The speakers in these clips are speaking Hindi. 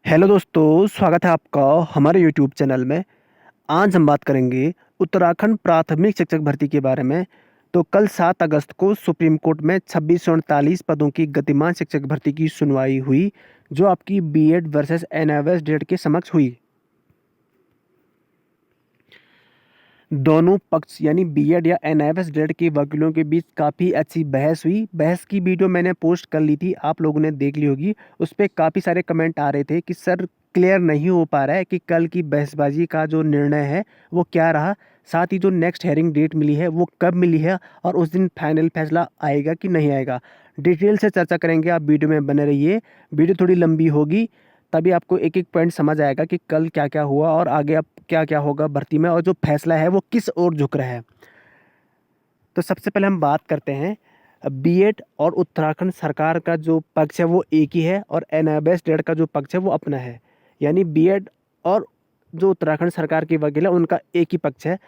हेलो दोस्तों, स्वागत है आपका हमारे यूट्यूब चैनल में। आज हम बात करेंगे उत्तराखंड प्राथमिक शिक्षक भर्ती के बारे में। तो कल 7 अगस्त को सुप्रीम कोर्ट में 2639 पदों की गतिमान शिक्षक भर्ती की सुनवाई हुई, जो आपकी बीएड वर्सेस एनआईओएस डेट के समक्ष हुई। दोनों पक्ष यानी बीएड या एनआईओएस डेट के वकीलों के बीच काफ़ी अच्छी बहस हुई। बहस की वीडियो मैंने पोस्ट कर ली थी, आप लोगों ने देख ली होगी। उस पर काफ़ी सारे कमेंट आ रहे थे कि सर क्लियर नहीं हो पा रहा है कि कल की बहसबाजी का जो निर्णय है वो क्या रहा, साथ ही जो नेक्स्ट हेयरिंग डेट मिली है वो कब मिली है और उस दिन फाइनल फैसला आएगा कि नहीं आएगा। डिटेल से चर्चा करेंगे, आप वीडियो में बने रहिए। वीडियो थोड़ी लंबी होगी, तभी आपको एक एक पॉइंट समझ आएगा कि कल क्या क्या हुआ और आगे अब क्या क्या होगा भर्ती में और जो फैसला है वो किस ओर झुक रहा है। तो सबसे पहले हम बात करते हैं बीएड और उत्तराखंड सरकार का जो पक्ष है वो एक ही है और एनआईओएस डेट का जो पक्ष है वो अपना है। यानी बीएड और जो उत्तराखंड सरकार की वकील है उनका एक ही पक्ष है।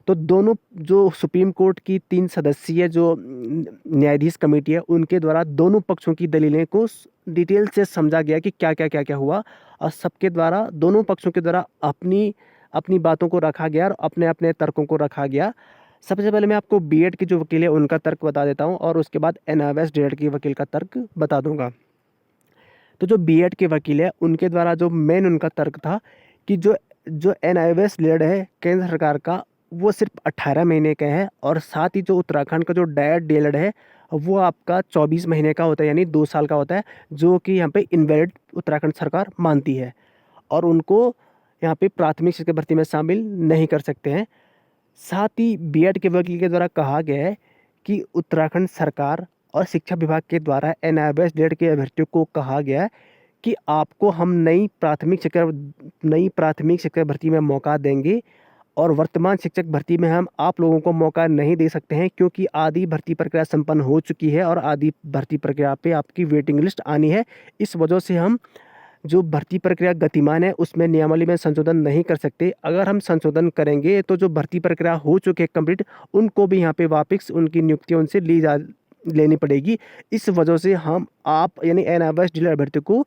तो दोनों जो सुप्रीम कोर्ट की 3 सदस्यीय जो न्यायाधीश कमेटी है उनके द्वारा दोनों पक्षों की दलीलें को डिटेल से समझा गया कि क्या क्या हुआ, और सबके द्वारा दोनों पक्षों के द्वारा अपनी अपनी बातों को रखा गया और अपने अपने तर्कों को रखा गया। सबसे पहले मैं आपको बीएड के जो वकील है उनका तर्क बता देता हूँ और उसके बाद एनआईओएस डेट के वकील का तर्क बता दूंगा। तो जो बीएड के वकील है उनके द्वारा जो मेन उनका तर्क था कि जो जो एनआईओएस डेट है केंद्र सरकार का वो सिर्फ 18 महीने का है, और साथ ही जो उत्तराखंड का जो डायट डीएलएड है वो आपका 24 महीने का होता है, यानी 2 साल का होता है, जो कि यहाँ पे इनवैलिड उत्तराखंड सरकार मानती है और उनको यहाँ पे प्राथमिक शिक्षक भर्ती में शामिल नहीं कर सकते हैं। साथ ही बीएड के वकील के द्वारा कहा गया है कि उत्तराखंड सरकार और शिक्षा विभाग के द्वारा एनआईओएस डेट के अभ्यर्थियों को कहा गया है कि आपको हम नई प्राथमिक शिक्षक भर्ती में मौका देंगे, और वर्तमान शिक्षक भर्ती में हम आप लोगों को मौका नहीं दे सकते हैं क्योंकि आधी भर्ती प्रक्रिया संपन्न हो चुकी है और आधी भर्ती प्रक्रिया पे आपकी वेटिंग लिस्ट आनी है। इस वजह से हम जो भर्ती प्रक्रिया गतिमान है उसमें नियमावली में संशोधन नहीं कर सकते। अगर हम संशोधन करेंगे तो जो भर्ती प्रक्रिया हो चुके कंप्लीट उनको भी यहाँ पे वापस उनकी नियुक्तियों से लेनी पड़ेगी। इस वजह से हम आप यानी एनआईओएस जिला अभ्यर्थी को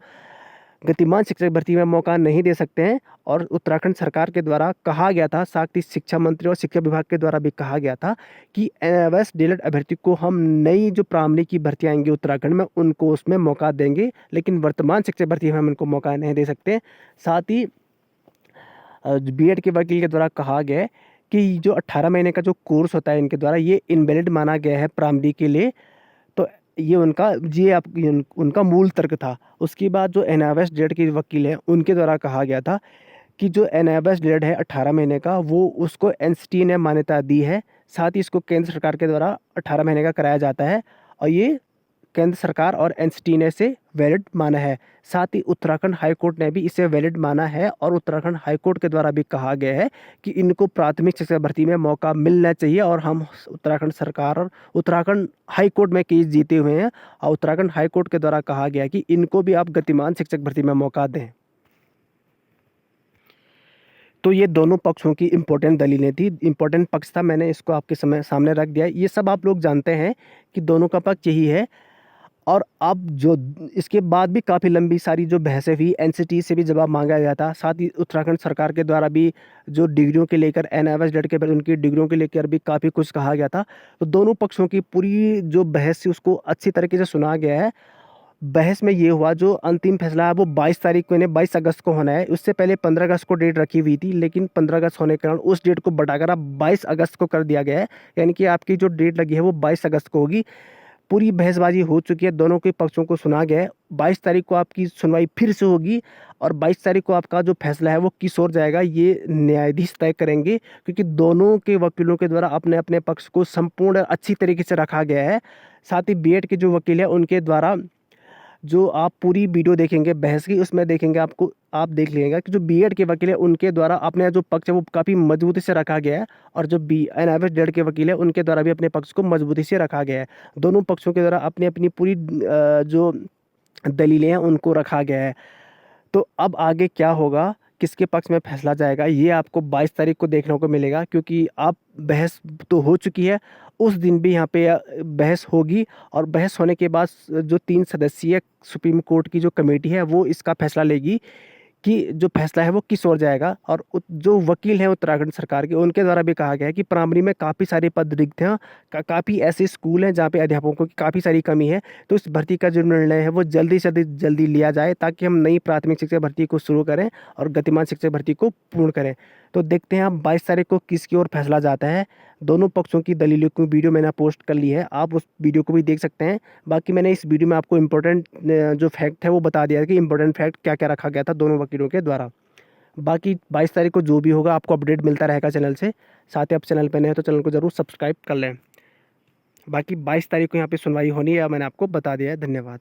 गतिमान शिक्षक भर्ती में मौका नहीं दे सकते हैं। और उत्तराखंड सरकार के द्वारा कहा गया था, साथ ही शिक्षा मंत्री और शिक्षा विभाग के द्वारा भी कहा गया था कि एनआईओएस डीएलएड अभ्यर्थी को हम नई जो प्राइमरी की भर्ती आएंगी उत्तराखंड में उनको उसमें मौका देंगे, लेकिन वर्तमान शिक्षक भर्ती में हम उनको मौका नहीं दे सकते। साथ ही बीएड के वकील के द्वारा कहा गया है कि जो 18 महीने का जो कोर्स होता है इनके द्वारा ये इनवैलिड माना गया है प्राइमरी के लिए। तो उनका मूल तर्क था। उसके बाद जो एनआईओएस डेट के वकील हैं उनके द्वारा कहा गया था कि जो एनआईओएस डेट है 18 महीने का वो उसको एनसीटी ने मान्यता दी है, साथ ही इसको केंद्र सरकार के द्वारा 18 महीने का कराया जाता है और ये केंद्र सरकार और एनसीटी ने इसे वैलिड माना है। साथ ही उत्तराखंड हाई कोर्ट ने भी इसे वैलिड माना है और उत्तराखंड हाई कोर्ट के द्वारा भी कहा गया है कि इनको प्राथमिक शिक्षा भर्ती में मौका मिलना चाहिए, और हम उत्तराखंड सरकार और उत्तराखंड हाई कोर्ट में केस जीते हुए हैं और उत्तराखंड हाई कोर्ट के द्वारा कहा गया कि इनको भी आप गतिमान शिक्षक भर्ती में मौका दें। तो ये दोनों पक्षों की इम्पोर्टेंट दलीलें थी, इम्पोर्टेंट पक्ष था, मैंने इसको आपके सामने रख दिया। ये सब आप लोग जानते हैं कि दोनों का पक्ष यही है। और अब जो इसके बाद भी काफ़ी लंबी सारी जो बहसें हुई, एनसीटी से भी जवाब मांगा गया था, साथ ही उत्तराखंड सरकार के द्वारा भी जो डिग्रियों के लेकर एनआईओएस डेट के बाद उनकी डिग्रियों के लेकर भी काफ़ी कुछ कहा गया था। तो दोनों पक्षों की पूरी जो बहस थी उसको अच्छी तरीके से सुना गया है। बहस में ये हुआ जो अंतिम फैसला है वो 22 तारीख को यानी 22 अगस्त को होना है। उससे पहले 15 अगस्त को डेट रखी हुई थी, लेकिन 15 अगस्त होने के कारण उस डेट को बढ़ाकर अब 22 अगस्त को कर दिया गया है, यानी कि आपकी जो डेट लगी है वो 22 अगस्त को होगी। पूरी बहसबाजी हो चुकी है, दोनों के पक्षों को सुना गया है। 22 तारीख को आपकी सुनवाई फिर से होगी और 22 तारीख को आपका जो फैसला है वो किस ओर जाएगा ये न्यायाधीश तय करेंगे, क्योंकि दोनों के वकीलों के द्वारा अपने अपने पक्ष को संपूर्ण अच्छी तरीके से रखा गया है। साथ ही बीएड के जो वकील है उनके द्वारा जो आप पूरी वीडियो देखेंगे बहस की उसमें देखेंगे आपको आप देख लीजिएगा कि जो बीएड के वकील है उनके द्वारा अपने जो पक्ष है वो काफ़ी मजबूती से रखा गया है, और जो एनआईओएस डेट के वकील है उनके द्वारा भी अपने पक्ष को मजबूती से रखा गया है। दोनों पक्षों के द्वारा अपनी अपनी पूरी जो दलीलें हैं उनको रखा गया है। तो अब आगे क्या होगा, किसके पक्ष में फैसला जाएगा, ये आपको 22 तारीख को देखने को मिलेगा, क्योंकि अब बहस तो हो चुकी है, उस दिन भी यहाँ पे बहस होगी और बहस होने के बाद जो 3 सदस्यीय सुप्रीम कोर्ट की जो कमेटी है वो इसका फैसला लेगी कि जो फैसला है वो किस ओर जाएगा। और जो वकील हैं उत्तराखंड सरकार के, उनके द्वारा भी कहा गया है कि प्राइमरी में काफ़ी सारे पद रिक्त हैं, काफ़ी ऐसे स्कूल हैं जहाँ पे अध्यापकों की काफ़ी सारी कमी है। तो इस भर्ती का जो निर्णय है वो जल्दी से जल्दी लिया जाए, ताकि हम नई प्राथमिक शिक्षक भर्ती को शुरू करें और गतिमान शिक्षक भर्ती को पूर्ण करें। तो देखते हैं अब 22 तारीख को किसकी ओर फैसला जाता है। दोनों पक्षों की दलीलों की वीडियो मैंने पोस्ट कर ली है, आप उस वीडियो को भी देख सकते हैं। बाकी मैंने इस वीडियो में आपको इम्पोर्टेंट जो फैक्ट है वो बता दिया है कि इम्पोर्टेंट फैक्ट क्या क्या रखा गया था दोनों वकीलों के द्वारा। बाकी 22 तारीख को जो भी होगा आपको अपडेट मिलता रहेगा चैनल से। साथ ही आप चैनल पर नए हैं तो चैनल को ज़रूर सब्सक्राइब कर लें। बाकी 22 तारीख को यहाँ पे सुनवाई होनी है, मैंने आपको बता दिया है। धन्यवाद।